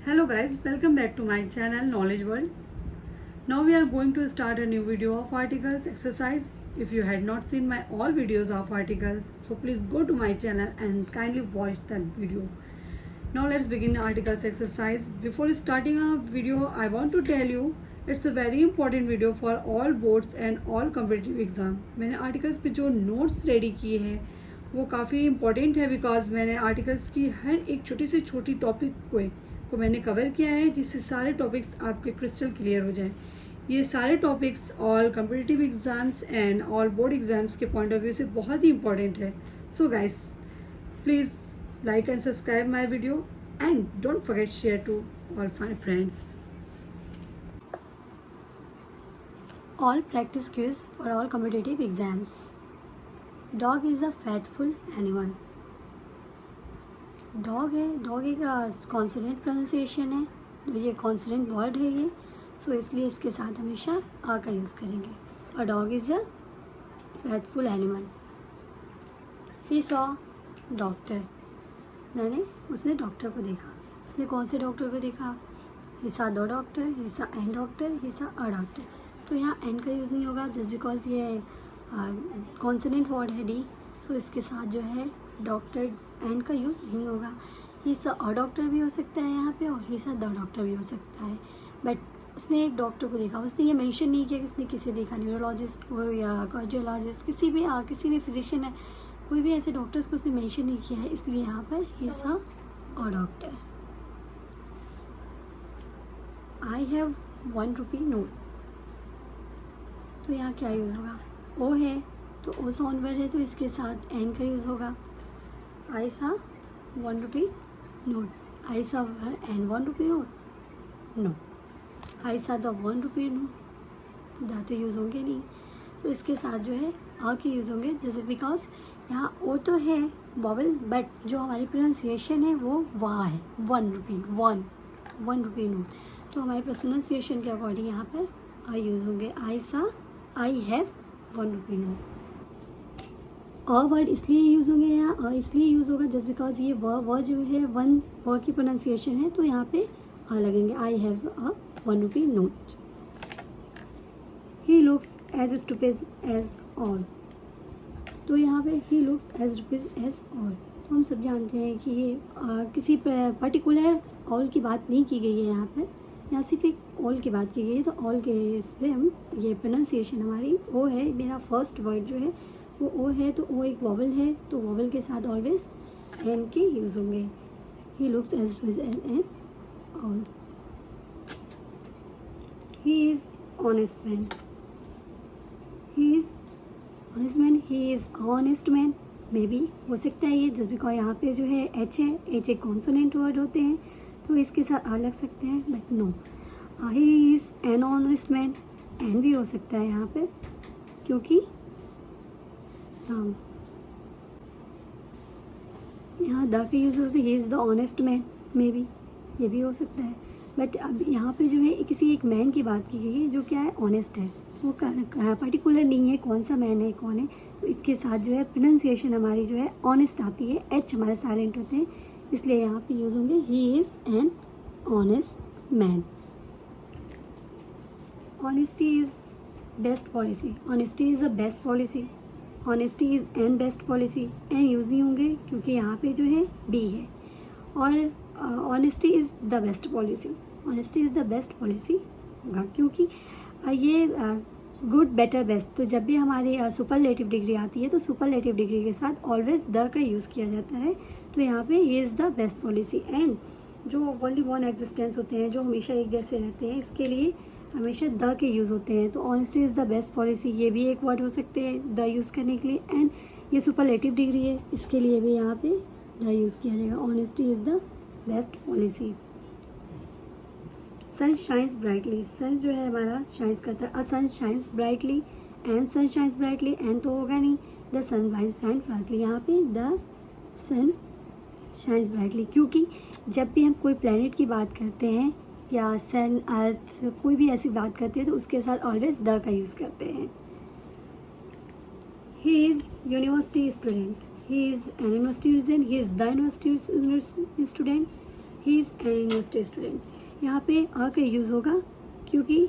Hello guys, welcome back to my channel Knowledge World. Now we are going to start a new video of articles exercise. If you had not seen my all videos of articles, so please go to my channel and kindly watch that video. Now let's begin articles exercise. Before starting a video, I want to tell you it's a very important video for all boards and all competitive exam. मैंने articles पे जो notes ready किए हैं वो काफ़ी important है because मैंने articles की हर एक छोटी से छोटी topic को मैंने कवर किया है जिससे सारे टॉपिक्स आपके क्रिस्टल क्लियर हो जाएं। ये सारे topics all competitive exams and all board exams के पॉइंट ऑफ व्यू से बहुत ही इंपॉर्टेंट है। So guys please like and subscribe my video and don't forget share to all my friends. All practice quiz for all competitive exams. Dog is a faithful animal. Dog है, dog एक consonant pronunciation है, तो ये consonant word है ये, सो इसलिए इसके साथ हमेशा आ का यूज़ करेंगे। और dog is a faithful animal. He saw doctor, उसने डॉक्टर को देखा। उसने कौन से डॉक्टर को देखा? He saw the doctor, he saw an doctor, he saw a doctor. तो यहाँ एन का यूज़ नहीं होगा जस्ट बिकॉज ये कॉन्सोनेंट वर्ड है डी, तो इसके साथ जो है डॉक्टर एन का यूज़ नहीं होगा। ही सा अ डॉक्टर भी हो सकता है यहाँ पे और ही सा द डॉक्टर भी हो सकता है, बट उसने एक डॉक्टर को देखा। उसने ये मेंशन नहीं किया कि उसने किसे देखा, न्यूरोलॉजिस्ट को या कार्डियोलॉजिस्ट, किसी भी फिजिशियन है, कोई भी ऐसे डॉक्टर्स को उसने मेंशन नहीं किया है, इसलिए यहाँ पर ही सा a doctor. I have 1 rupee note, तो यहाँ क्या यूज़ होगा? ओ है तो ओ साउंड वर्ड है, तो इसके साथ एन का यूज़ होगा। आई सा 1 रुपी नोट, आई सा एन 1 रुपी नोट, नो। आई सा द 1 रुपी नोट, दा तो यूज़ होंगे नहीं, तो इसके साथ जो है आ के यूज़ होंगे। जैसे बिकॉज यहाँ ओ तो है वॉवल, बट जो हमारी प्रोनाउंसिएशन है वो वाह है, 1 रुपी नोट, तो हमारे प्रोनाउंसिएशन के अकॉर्डिंग यहाँ पर आई यूज़ होंगे। I have 1 rupee note. A word इसलिए यूज़ होंगे यहाँ, इसलिए यूज़ होगा जस्ट बिकॉज ये व जो है व की प्रोनाउंसिएशन है, तो यहाँ पे आ लगेंगे। I have a 1 rupee note. He looks as stupid as all, तो यहाँ पे he looks as stupid as all, तो हम सब जानते हैं कि ये किसी पर्टिकुलर ऑल की बात नहीं की गई है यहाँ पर, यहाँ सिर्फ एक ऑल की बात की गई है। तो ऑल के इस पर हम ये प्रोनाउंसिएशन हमारी ओ है, मेरा फर्स्ट वर्ड जो है वो ओ है, तो ओ एक वॉवल है, तो वॉवल के साथ ऑलवेज एन के यूज़ होंगे। He looks as an all. He is honest man, he is honest man, he is honest man, may be हो सकता है ये जस्ट बिकॉज यहाँ पे जो है एच है, एच एक कॉन्सोनेंट वर्ड होते हैं, तो इसके साथ आ लग सकते हैं, but no. He is an honest man, an भी हो सकता है यहाँ पे, क्योंकि यहाँ द का यूज़ होता है। He is the honest man, may B ये भी हो सकता है, बट अब यहाँ पे जो है किसी एक मैन की बात की गई है जो क्या है, ऑनेस्ट है, वो पर्टिकुलर नहीं है कौन सा मैन है कौन है, तो इसके साथ जो है प्रोनाउंसिएशन हमारी जो है ऑनेस्ट आती है, एच हमारे साइलेंट होते हैं, इसलिए यहाँ पे यूज़ होंगे he is an honest man. Honesty is best policy, honesty is the best policy, honesty is an best policy, an use नहीं होंगे क्योंकि यहाँ पे जो है बी है। और honesty is the best policy, honesty is the best policy होगा, क्योंकि ये गुड बेटर बेस्ट, तो जब भी हमारी सुपरलेटिव डिग्री आती है तो सुपरलेटिव डिग्री के साथ ऑलवेज द का यूज़ किया जाता है, तो यहाँ पे ये is the best policy. And जो ओनली वन एग्जिस्टेंस होते हैं, जो हमेशा एक जैसे रहते हैं, इसके लिए हमेशा द के यूज़ होते हैं, तो honesty is the best policy ये भी एक वर्ड हो सकते हैं द यूज़ करने के लिए। एंड ये सुपरलेटिव डिग्री है, इसके लिए भी यहाँ पे द यूज़ किया जाएगा। Honesty is the best policy. Sun shines brightly, sun जो है हमारा शाइन्स करता है, a sun shines brightly and sun shines brightly, and तो होगा नहीं, द सन शाइन्स ब्राइटली, यहाँ पे द सन शाइन्स ब्राइटली, क्योंकि जब भी हम कोई प्लैनेट की बात करते हैं या सन अर्थ कोई भी ऐसी बात करते हैं तो उसके साथ ऑलवेज द का यूज़ करते हैं। He is university student, he is an university student, he is the university student, he is N university student. यहाँ पे अ का यूज़ होगा क्योंकि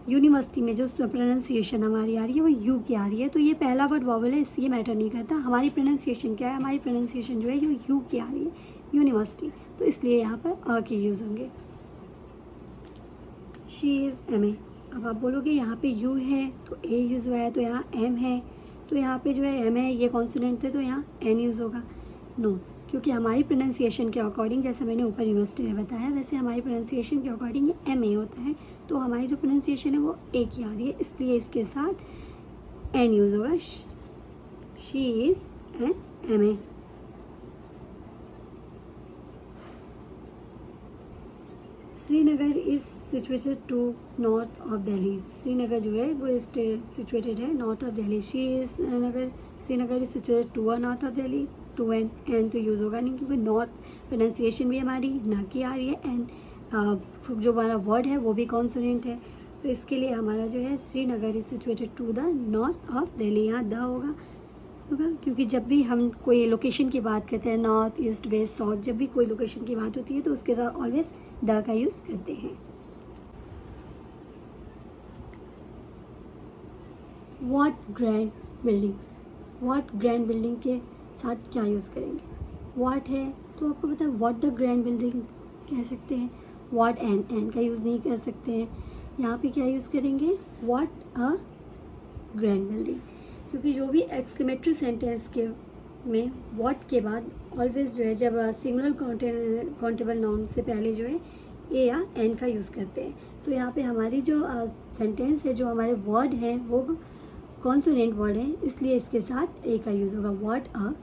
यूनिवर्सिटी में जो प्रोनाउंसिएशन हमारी आ रही है वो यू की आ रही है, तो ये पहला वर्ड वॉवल है, इसलिए मैटर नहीं करता। हमारी प्रोनाउंसिएशन क्या है, हमारी प्रोनाउंसिएशन जो है ये यू की आ रही है, यूनिवर्सिटी, तो इसलिए यहाँ पर अ के यूज़ होंगे। She is M A. अब आप बोलोगे यहाँ पे यू है तो ए यूज़ हुआ है, तो यहाँ एम है, तो यहाँ पे जो है एम है, ये कॉन्सोनेंट है, तो यहाँ एन यूज़ होगा। नो, क्योंकि हमारी प्रोनाउंसिएशन के अकॉर्डिंग, जैसा मैंने ऊपर यूनिवर्सिटी में बताया, वैसे हमारी प्रोनाउंसिएशन के अकॉर्डिंग ये एम ए होता है, तो हमारी जो प्रोनाउंसिएशन है वो ए की आ रही है, इसलिए इसके साथ एन यूज़ होगा। She is an M A. Srinagar is situated to north of Delhi. Srinagar जो है वो सिचुएटेड है north of Delhi. Srinagar is situated to north of Delhi, to an तो यूज़ होगा नहीं, क्योंकि नॉर्थ प्रोनाउंसिएशन भी हमारी ना की आ रही है, एंड जो हमारा वर्ड है वो भी कॉन्सोनेंट है, तो इसके लिए हमारा जो है Srinagar is situated to the north of Delhi, यहाँ द होगा, क्योंकि जब भी हम कोई लोकेशन की बात करते हैं, नॉर्थ ईस्ट वेस्ट साउथ, जब भी कोई लोकेशन की बात होती है तो उसके साथ ऑलवेज द का यूज़ करते हैं। What grand building, what grand building के साथ क्या यूज़ करेंगे, व्हाट है तो आपको पता है व्हाट द ग्रैंड बिल्डिंग कह सकते हैं, व्हाट एन का यूज़ नहीं कर सकते हैं, यहाँ पे क्या यूज़ करेंगे, व्हाट अ ग्रैंड बिल्डिंग, क्योंकि जो भी एक्सक्लेमेटरी सेंटेंस के में व्हाट के बाद ऑलवेज जो है जब सिंगुलर काउंटेबल नाउन से पहले जो है ए या एन का यूज़ करते हैं, तो यहाँ पे हमारी जो सेंटेंस है, जो हमारे वर्ड हैं वो कॉन्सोनेंट वर्ड है, इसलिए इसके साथ ए का यूज़ होगा, what a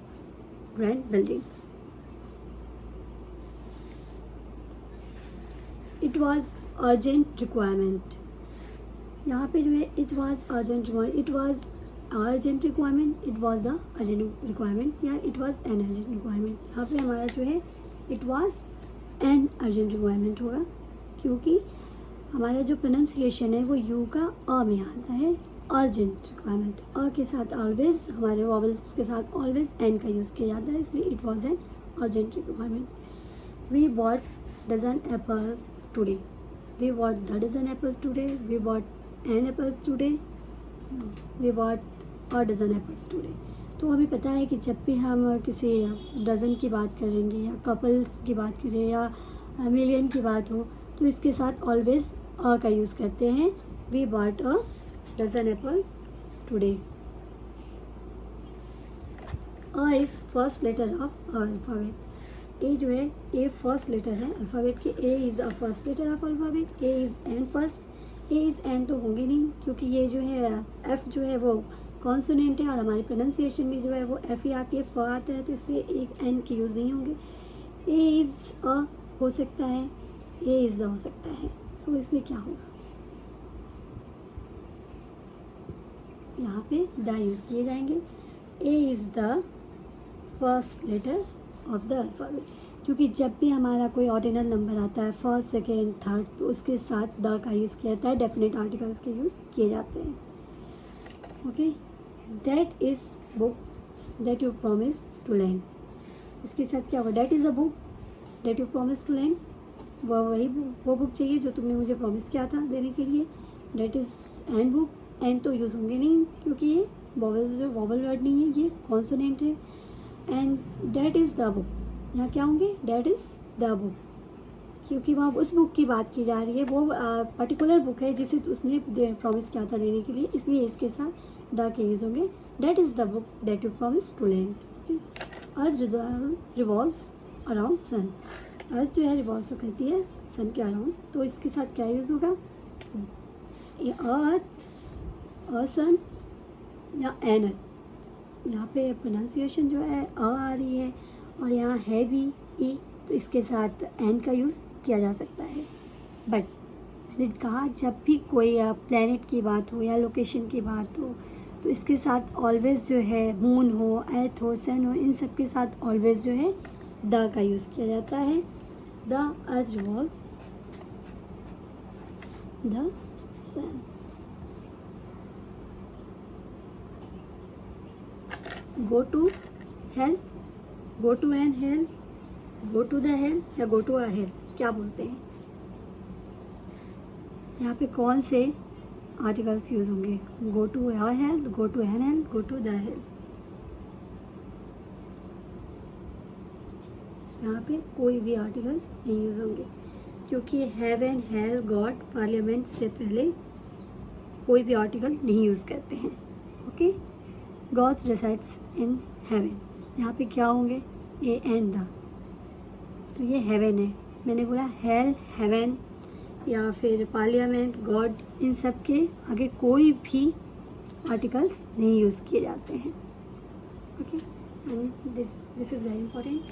grand building. It was urgent requirement, यहाँ पे जो है it was urgent requirement, it was urgent requirement, it was the urgent requirement, या it was an urgent requirement. यहाँ पे हमारा जो है it was an urgent requirement होगा, क्योंकि हमारा जो प्रोनाउंसिएशन है वो यू का अ में आता है, अर्जेंट रिक्वायरमेंट, अ के साथ ऑलवेज हमारे वॉवल्स के साथ ऑलवेज एन का यूज़ किया जाता है, इसलिए it was an urgent requirement. We bought dozen apples today, we bought the dozen apples today, we bought an apples today, we bought our dozen apples today. तो हमें पता है कि जब भी हम किसी डज़न की बात करेंगे या कपल्स की बात करें या मिलियन की बात हो, तो इसके साथ ऑलवेज अ का यूज़ करते हैं, we bought a dozen apple today. A is first letter of alphabet, A जो है ए फर्स्ट लेटर है अल्फ़ाबेट के, A is a first letter of alphabet, A is an first, A is an तो होंगे नहीं, क्योंकि ये जो है एफ जो है वो कॉन्सोनेंट है और हमारी प्रोनाउंसिएशन भी जो है वो एफ ही आती है, फ आता है, तो इसलिए एक एन के यूज़ नहीं होंगे। ए इज़ अ हो सकता है, ए इज़ द हो सकता है, तो इसमें क्या होगा, यहाँ पे द यूज़ किए जाएंगे। A is the first letter of the alphabet, क्योंकि जब भी हमारा कोई ऑर्डिनल नंबर आता है फर्स्ट सेकेंड थर्ड, तो उसके साथ द का यूज़ किया जाता है, डेफिनेट आर्टिकल्स के यूज़ किए जाते हैं। Okay, that is book that you promise to learn, इसके साथ क्या होगा, that is a book that you promise to learn, वो बुक चाहिए जो तुमने मुझे प्रॉमिस किया था देने के लिए। That is and book, and तो यूज़ होंगे नहीं क्योंकि ये वॉवल्स जो वॉवल वर्ड नहीं है, ये कॉन्सोनेंट है। And that is the book, यहाँ क्या होंगे, दैट इज़ द बुक, क्योंकि वहाँ उस बुक की बात की जा रही है, वो पर्टिकुलर बुक है जिसे उसने प्रॉमिस किया था देने के लिए, इसलिए इसके साथ द के यूज़ होंगे, that is the book that you promise to learn. Earth revolve around sun, earth जो है रिवॉल्व करती है सन के अराउंड, तो इसके साथ क्या यूज़ होगा, अर्थ, अ सन या एन अर्थ। यहाँ पे प्रोनाउंसिएशन जो है अ आ रही है और यहाँ है भी ई, तो इसके साथ एन का यूज़ किया जा सकता है। बट मैंने कहा जब भी कोई प्लैनेट की बात हो या लोकेशन की बात हो, तो इसके साथ ऑलवेज जो है मून हो, अर्थ हो, सन हो, इन सब के साथ ऑलवेज जो है द का यूज़ किया जाता है। The earth revolve the sun. Go to help, go to and help, go to the hell या गो टू अ हेल, क्या बोलते हैं? यहाँ पे कौन से आर्टिकल्स यूज़ होंगे? Go to a hell, go to an hell, go to the hell. यहाँ पे कोई भी आर्टिकल्स नहीं यूज़ होंगे, क्योंकि हेवन, हेल, गॉड, पार्लियामेंट से पहले कोई भी आर्टिकल नहीं यूज़ करते हैं। Okay, God resides in heaven, यहाँ पे क्या होंगे? ए एंड द, तो ये हेवन है। मैंने बोला हेल, हेवन या फिर पार्लियामेंट, गॉड, इन सब के आगे कोई भी आर्टिकल्स नहीं यूज़ किए जाते हैं। Okay, and this is very important.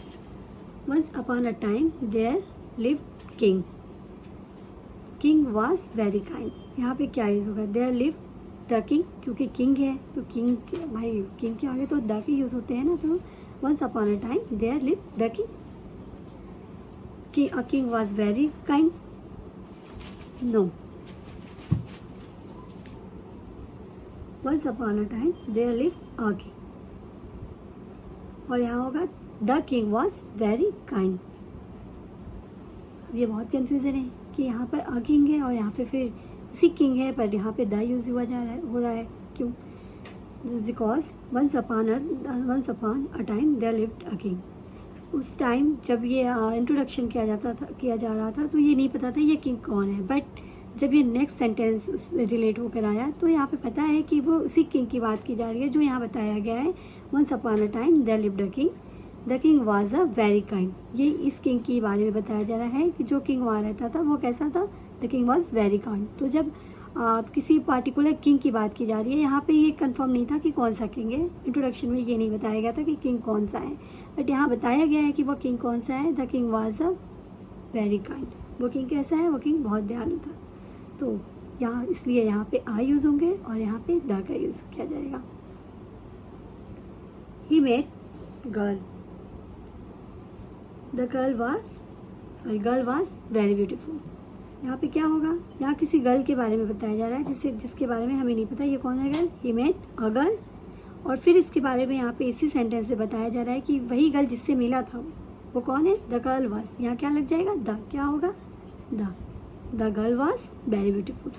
Once upon a time there lived king. King was very kind. यहाँ पे क्या यूज़ होगा? There lived the king, क्योंकि king है तो king भाई king के आगे तो the के यूज़ होते हैं ना, तो once upon a time there lived the king. A king was very kind. No. Once upon a time there lived a king. और यहाँ होगा the king was very kind. अब ये बहुत कन्फ्यूज़न है कि यहाँ पर अ किंग है और यहाँ पे फिर उसी किंग है, पर यहाँ पे द यूज़ हो रहा है। क्यों? Because once upon a time there lived a king. उस टाइम जब ये इंट्रोडक्शन किया जा रहा था तो ये नहीं पता था ये किंग कौन है, बट जब ये नेक्स्ट सेंटेंस रिलेट होकर आया तो यहाँ पे पता है कि वो उसी किंग की बात की जा रही है जो यहाँ बताया गया है। Once upon a time there lived a king, the king was a very kind. ये इस किंग के बारे में बताया जा रहा है कि जो किंग वहाँ रहता था वो कैसा था? The king was very kind. तो जब किसी पार्टिकुलर किंग की बात की जा रही है, यहाँ पे ये कंफर्म नहीं था कि कौन सा किंग है। इंट्रोडक्शन में ये नहीं बताया गया था कि किंग कौन सा है, बट यहाँ बताया गया है कि वो किंग कौन सा है। The king was a very kind. वो किंग कैसा है? वो किंग बहुत दयालु था। तो यहाँ इसलिए यहाँ पे आ यूज़ होंगे और यहाँ पे द का यूज़ किया जाएगा। He met girl, the girl was very beautiful. यहाँ पे क्या होगा? यहाँ किसी गर्ल के बारे में बताया जा रहा है जिसके बारे में हमें नहीं पता ये कौन है girl. He met a girl, और फिर इसके बारे में यहाँ पे इसी सेंटेंस से बताया जा रहा है कि वही गर्ल जिससे मिला था वो कौन है? The girl was. यहाँ क्या लग जाएगा? द। क्या होगा? The girl was very beautiful.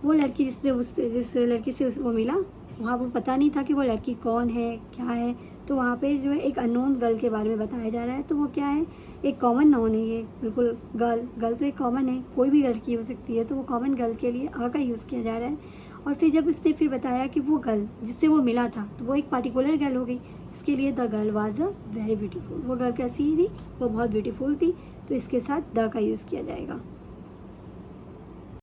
वो लड़की जिस लड़की से वो मिला, वहाँ वो पता नहीं था कि वो लड़की कौन है, क्या है। तो वहाँ पे जो है एक अननोन गर्ल के बारे में बताया जा रहा है। तो वो क्या है? एक कॉमन नाउन है ये, बिल्कुल। गर्ल तो एक कॉमन है, कोई भी लड़की हो सकती है। तो वो कॉमन गर्ल के लिए आ का यूज़ किया जा रहा है। और फिर जब उसने फिर बताया कि वो गर्ल जिससे वो मिला था तो वो एक पार्टिकुलर गर्ल हो गई, इसके लिए the girl was a very beautiful. वो गर्ल कैसी थी? वो बहुत ब्यूटीफुल थी, तो इसके साथ द का यूज़ किया जाएगा।